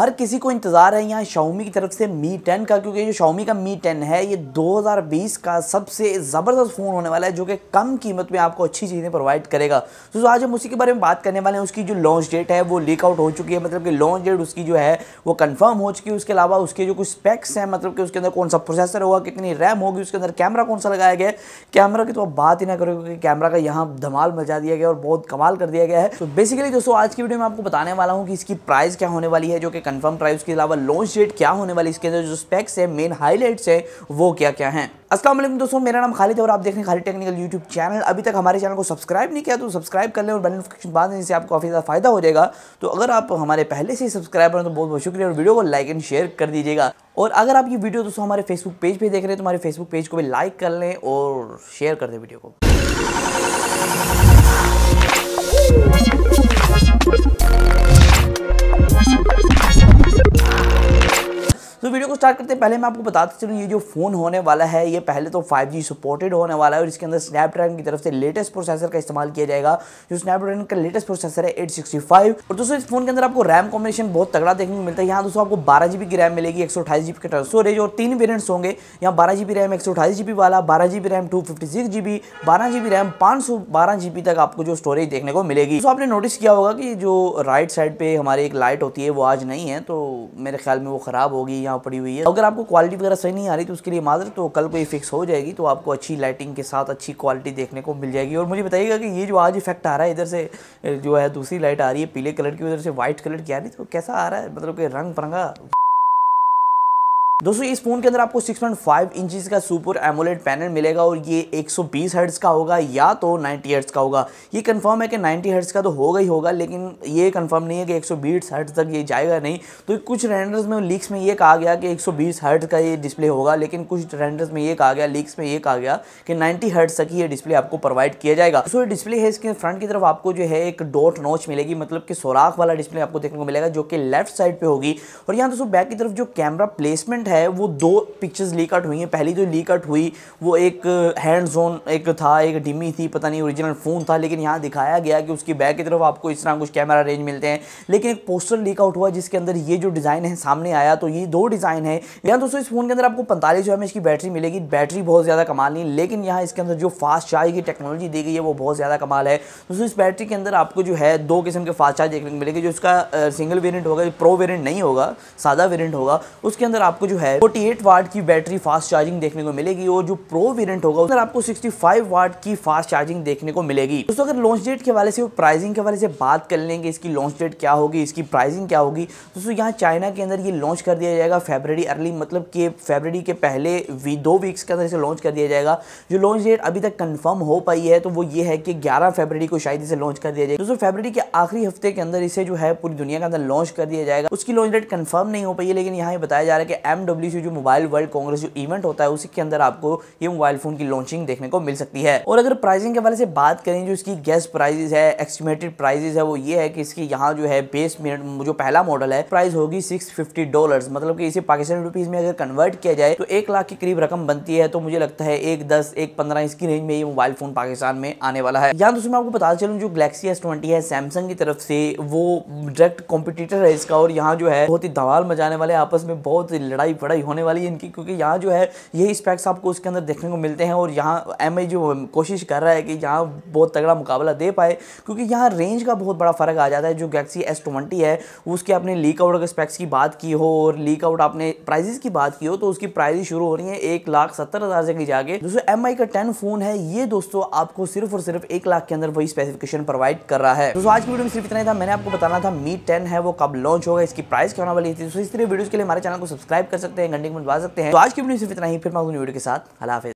हर किसी को इंतजार है यहाँ Xiaomi की तरफ से Mi 10 का, क्योंकि जो Xiaomi का Mi 10 है ये 2020 का सबसे ज़बरदस्त फ़ोन होने वाला है जो कि कम कीमत में आपको अच्छी चीज़ें प्रोवाइड करेगा। तो आज हम उसी के बारे में बात करने वाले हैं। उसकी जो लॉन्च डेट है वो लीक आउट हो चुकी है, मतलब कि लॉन्च डेट उसकी जो है वो कंफर्म हो चुकी है। उसके अलावा उसके जो कुछ स्पेक्स हैं, मतलब कि उसके अंदर कौन सा प्रोसेसर होगा, कितनी रैम होगी, उसके अंदर कैमरा कौन सा लगाया गया है। कैमरा की तो आप बात ही ना करो क्योंकि कैमरा का यहाँ धमाल मचा दिया गया और बहुत कमाल कर दिया गया है। तो बेसिकली दोस्तों आज की वीडियो में आपको बताने वाला हूँ कि इसकी प्राइस क्या होने वाली है, जो कि कंफर्म प्राइस, के अलावा लॉन्च डेट क्या होने वाली, इसके अंदर जो स्पेक्स है, मेन हाइलाइट्स है वो क्या क्या हैं। अस्सलाम वालेकुम दोस्तों, मेरा नाम खालिद है और आप देख रहे हैं खालिद टेक्निकल यूट्यूब चैनल। अभी तक हमारे चैनल को सब्सक्राइब नहीं किया तो सब्सक्राइब कर लें और बेल नोटिफिकेशन बाद देने से आपको काफ़ी ज़्यादा फायदा हो जाएगा। तो अगर आप हमारे पहले से ही सब्सक्राइबर हैं तो बहुत बहुत शुक्रिया और वीडियो को लाइक एंड शेयर कर दीजिएगा। और अगर आप ये वीडियो दोस्तों हमारे फेसबुक पेज पे देख रहे हैं तो हमारे फेसबुक पेज को भी लाइक कर लें और शेयर कर दें वीडियो को। तो वीडियो को स्टार्ट करते हैं पहले मैं आपको बताता चलूँ ये जो फ़ोन होने वाला है ये पहले तो 5G सपोर्टेड होने वाला है और इसके अंदर स्नैपड्रैगन की तरफ से लेटेस्ट प्रोसेसर का इस्तेमाल किया जाएगा। जो स्नैपड्रैगन का लेटेस्ट प्रोसेसर है 865। और दोस्तों इस फोन के अंदर आपको रैम कॉम्बिनेशन बहुत तगड़ा देखने को मिलता है। यहाँ दोस्तों आपको 12GB की रैम मिलेगी, 128GB का स्टोरेज और 3 वेरियंट्स होंगे। यहाँ 12GB रैम 128GB वाला, 12GB RAM 256GB, 12GB RAM 512GB तक आपको जो स्टोरेज देखने को मिलेगी। तो आपने नोटिस किया होगा कि जो राइट साइड पे हमारी एक लाइट होती है वो आज नहीं है, तो मेरे ख्याल में वो ख़राब होगी, यहाँ पड़ी हुई है। अगर आपको क्वालिटी वगैरह सही नहीं आ रही तो उसके लिए माजर, तो कल को ये फिक्स हो जाएगी तो आपको अच्छी लाइटिंग के साथ अच्छी क्वालिटी देखने को मिल जाएगी। और मुझे बताइएगा कि ये जो आज इफेक्ट आ रहा है, इधर से जो है दूसरी लाइट आ रही है पीले कलर की, उधर से व्हाइट कलर की आ रही है, तो कैसा आ रहा है, मतलब कि रंग बिरंगा। दोस्तों इस फोन के अंदर आपको 6.5 इंचेस का सुपर एमोलेड पैनल मिलेगा और ये 120 हर्ट्ज का होगा या तो 90 हर्ट्ज का होगा। ये कंफर्म है कि 90 हर्ट्ज का तो होगा ही होगा, लेकिन ये कंफर्म नहीं है कि 120 हर्ट्ज तक ये जाएगा नहीं। तो कुछ रेंडर्स में लीक्स में ये कहा गया कि 120 हर्ट्ज का ये डिस्प्ले होगा, लेकिन कुछ रेंडर्स में ये कहा गया, लीक्स में ये कहा गया कि 90 हर्ट्ज तक ही ये डिस्प्ले आपको प्रोवाइड किया जाएगा। तो ये डिस्प्ले है, इसके फ्रंट की तरफ आपको जो है एक डॉट नॉच मिलेगी, मतलब कि सुराख वाला डिस्प्ले आपको देखने को मिलेगा जो कि लेफ्ट साइड पे होगी। और यहाँ दोस्तों बैक की तरफ जो कैमरा प्लेसमेंट है वो दो पिक्चर्स लीक आउट हुई हैं। पहली जो लीक आउट हुई वो एक हैंड जोन एक था, एक डिमी थी, पता नहीं ओरिजिनल फ़ोन था, लेकिन यहाँ दिखाया गया कि उसकी बैक की तरफ आपको इस तरह कुछ कैमरा रेंज मिलते हैं। लेकिन एक पोस्टर लीक आउट हुआ जिसके अंदर ये जो डिज़ाइन है सामने आया, तो ये दो डिज़ाइन है। यहाँ दोस्तों इस फोन के अंदर आपको 45 mAh की बैटरी मिलेगी। बैटरी बहुत ज़्यादा कमाल नहीं, लेकिन यहाँ इसके अंदर जो फास्ट चार्ज की टेक्नोलॉजी दी गई है वो बहुत ज़्यादा कमाल है। दोस्तों इस बैटरी के अंदर आपको जो है दो किस्म के फास्ट चार्ज देखने को मिलेगी। जो इसका सिंगल वेरियंट होगा, प्रो वेरियंट नहीं होगा, सादा वेरियंट होगा, उसके अंदर आपको जो है 48 वाट की बैटरी फास्ट चार्जिंग देखने को मिलेगी। और जो प्रो वेरिएंट होगा उसमें आपको 65 वाट की फास्ट चार्जिंग देखने को मिलेगी। दोस्तों अगर लॉन्च डेट के हवाले से, प्राइसिंग के हवाले से बात कर लेंगे, इसकी लॉन्च डेट क्या होगी, इसकी प्राइसिंग क्या होगी। दोस्तों यहाँ चाइना के अंदर ये लॉन्च कर दिया जाएगा फरवरी अर्ली, मतलब कि फरवरी के पहले 2 वीक्स के अंदर इसे लॉन्च कर दिया जाएगा। जो लॉन्च डेट अभी तक कंफर्म हो पाई है तो वो ये है कि 11 फरवरी को शायद इसे लॉन्च कर दिया जाएगा। दोस्तों फरवरी के आखिरी हफ्ते के अंदर इसे जो है पूरी दुनिया के अंदर लॉन्च कर दिया जाएगा। उसकी लॉन्च डेट कंफर्म नहीं हो पाई है, लेकिन यहाँ बताया जा रहा है कि MWC जो मोबाइल वर्ल्ड कांग्रेस जो इवेंट होता है उसी के अंदर आपको ये मोबाइल फोन की लॉन्चिंग देखने को मिल सकती है। और अगर प्राइसिंग के हवाले से बात करें, जो इसकी गेस्ट प्राइसेस है, एस्टिमेटेड प्राइसेस है, वो ये है कि इसकी यहाँ जो है बेस जो पहला मॉडल है प्राइस होगी $650, मतलब कि इसे पाकिस्तानी रुपीज में अगर कन्वर्ट किया जाए तो 1 लाख के करीब रकम बनती है। तो मुझे लगता है 110 115 इसकी रेंज में ये मोबाइल फोन पाकिस्तान में आने वाला है। यहाँ दोस्तों मैं आपको बता चलूँ जो गैलेक्सी S20 है सैमसंग की तरफ से, वो डायरेक्ट कॉम्पिटिटर है इसका। और यहाँ जो है बहुत ही धमाल मचाने वाले, आपस में बहुत लड़ाई पड़ाई होने वाली है इनकी, क्योंकि यहाँ जो है यही स्पेक्स आपको उसके अंदर देखने को मिलते हैं। और यहाँ MI जो कोशिश कर रहा है कि यहाँ बहुत तगड़ा मुकाबला दे पाए, क्योंकि यहाँ रेंज का बहुत बड़ा फर्क आ जाता है। जो गैलेक्सी S20 है उसके आपने लीक आउट के स्पेक्स की बात की हो और लीक आउट आपने प्राइजेस की बात की हो तो उसकी प्राइजेस शुरू हो रही है 1,70,000 से की जाके। दोस्तों MI का 10 फोन है ये, दोस्तों आपको सिर्फ और सिर्फ 1 लाख के अंदर वही स्पेसिफिकेशन प्रोवाइड कर रहा है। दोस्तों आज की वीडियो में सिर्फ इतना ही था। मैंने आपको बताना था Mi 10 है वो कब लॉन्च होगा, इसकी प्राइस क्या होने वाली थी। तो इस तरह वीडियोस के लिए हमारे चैनल को सब्सक्राइब कर सकते हैं, घंटे को दबा सकते हैं। तो आज की वीडियो सिर्फ इतना ही, फिर मैं वीडियो के साथ अल्लाह हाफिज़।